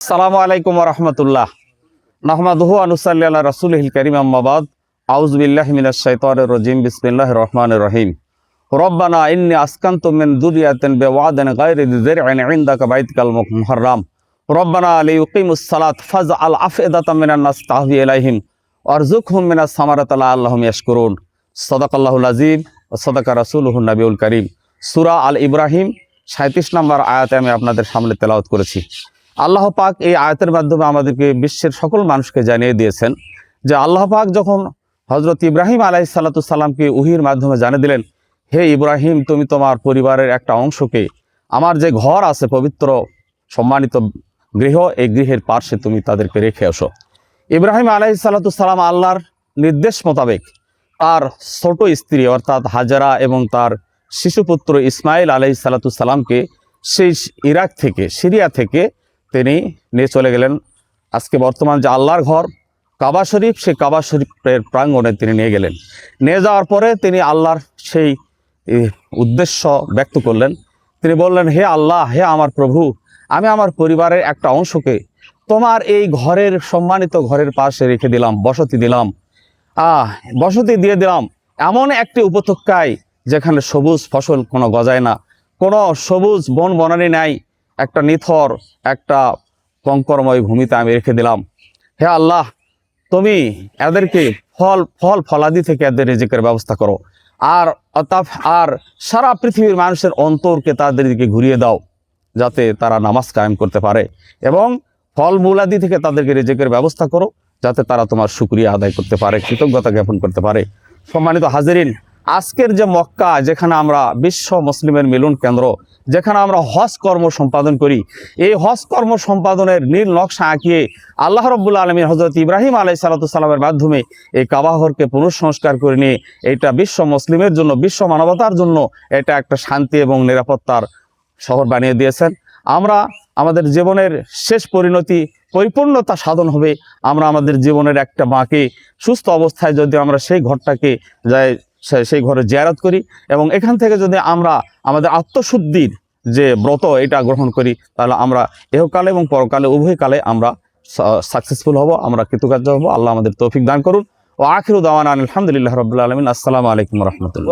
আসসালামু আলাইকুম ওয়া রাহমাতুল্লাহ। নাহমাদুহু ওয়া নুসাল্লি আলা রাসূলিল কারীম, আম্মা বাদ। আউযু বিল্লাহি মিনাশ শাইতানির রাজীম। বিসমিল্লাহির রহমানির রহিম। রব্বানা ইন্নী আসকানতু মিন যুররিয়াতিন বিওয়াদিন গায়রি যি যার'ইন ইনদাকা বাইতিকাল মুহাররাম। রব্বানা লিয়ুকিমুস সালাত ফাজআল আফইদাতাম মিনান নাস তাহভি ইলাইহিম ওয়ারযুকহুম মিনাস সামারাতি লাআল্লাহুম ইয়াশকুরুন। সাদাকাল্লাহুল আযীম ওয়া সাদাকা রাসূলুহুন নবিয়ুল কারীম। সূরা আল ইব্রাহিম ৩৭ নম্বর আয়াতে আমি আপনাদের সামনে তেলাওয়াত করেছি। আল্লাহ পাক এই আয়াতের মাধ্যমে আমাদেরকে বিশ্বের সকল মানুষকে জানিয়ে দিয়েছেন যে আল্লাহ পাক যখন হযরত ইব্রাহিম আলাইহিস সালাতু সালামকে ওহীর মাধ্যমে জানিয়ে দিলেন, হে ইব্রাহিম, তুমি তোমার পরিবারের একটা অংশকে আমার যে ঘর আছে, পবিত্র সম্মানিত গৃহ, এই গৃহের পার্শ্বে তুমি তাদেরকে রেখে আসো। ইব্রাহিম আলাইহিস সালাতু সালাম আল্লাহর নির্দেশ মোতাবেক তার ছোট স্ত্রী অর্থাৎ হাজারা এবং তার শিশুপুত্র ইসমাইল আলাইহিস সালাতু সালামকে সেই ইরাক থেকে, সিরিয়া থেকে তিনি নিয়ে চলে গেলেন আজকে বর্তমান যে আল্লাহর ঘর কাবা শরীফ, সেই কাবা শরীফের প্রাঙ্গণে তিনি নিয়ে গেলেন। নিয়ে যাওয়ার পরে তিনি আল্লাহর সেই উদ্দেশ্য ব্যক্ত করলেন। তিনি বললেন, হে আল্লাহ, হে আমার প্রভু, আমি আমার পরিবারের একটা অংশকে তোমার এই ঘরের সম্মানিত ঘরের পাশে রেখে দিলাম, বসতি দিলাম, বসতি দিয়ে দিলাম এমন একটি উপত্যকায় যেখানে সবুজ ফসল কোনো গজায় না, কোনো সবুজ বন বনানি নাই, একটা নিথর, একটা কঙ্করময় ভূমিতে আমি রেখে দিলাম। হে আল্লাহ, তুমি এদেরকে ফলাদি থেকে এদের রিজিকের ব্যবস্থা করো, আর সারা পৃথিবীর মানুষের অন্তরকে তাদের দিকে ঘুরিয়ে দাও, যাতে তারা নামাজ কায়েম করতে পারে, এবং ফল মূলাদি থেকে তাদেরকে রিজিকের ব্যবস্থা করো, যাতে তারা তোমার শুকরিয়া আদায় করতে পারে, কৃতজ্ঞতা জ্ঞাপন করতে পারে। সম্মানিত হাজিরিন, আজকের যে মক্কা, যেখানে আমরা বিশ্ব মুসলিমের মিলন কেন্দ্র, যেখানে আমরা হজ কর্ম সম্পাদন করি, এই হজ কর্ম সম্পাদনের নীল নকশা আঁকিয়ে আল্লাহ রাব্বুল আলামিন হযরত ইব্রাহিম আলাইহিস সালাতু সালামের মাধ্যমে এই কাবা ঘরকে পুনঃসংস্কার করে নিয়ে এটা বিশ্ব মুসলিমের জন্য, বিশ্ব মানবতার জন্য এটা একটা শান্তি এবং নিরাপত্তার শহর বানিয়ে দিয়েছেন। আমরা আমাদের জীবনের শেষ পরিপূর্ণতা সাধন হবে আমরা আমাদের জীবনের একটা মাকে সুস্থ অবস্থায় যদি আমরা সেই ঘরটাকে সেই ঘরে জিয়ারত করি, এবং এখান থেকে যদি আমরা আমাদের আত্মশুদ্ধির যে ব্রত এটা গ্রহণ করি, তাহলে আমরা ইহকালে এবং পরকালে উভয় কালে আমরা সাকসেসফুল হব, আমরা কৃতকার্য হব। আল্লাহ আমাদের তৌফিক দান করুন। ও আখিরু দাওয়ানা আলহামদুলিল্লাহি রাব্বিল আলামিন। আসসালামু আলাইকুম ওয়া রাহমাতুল্লাহ।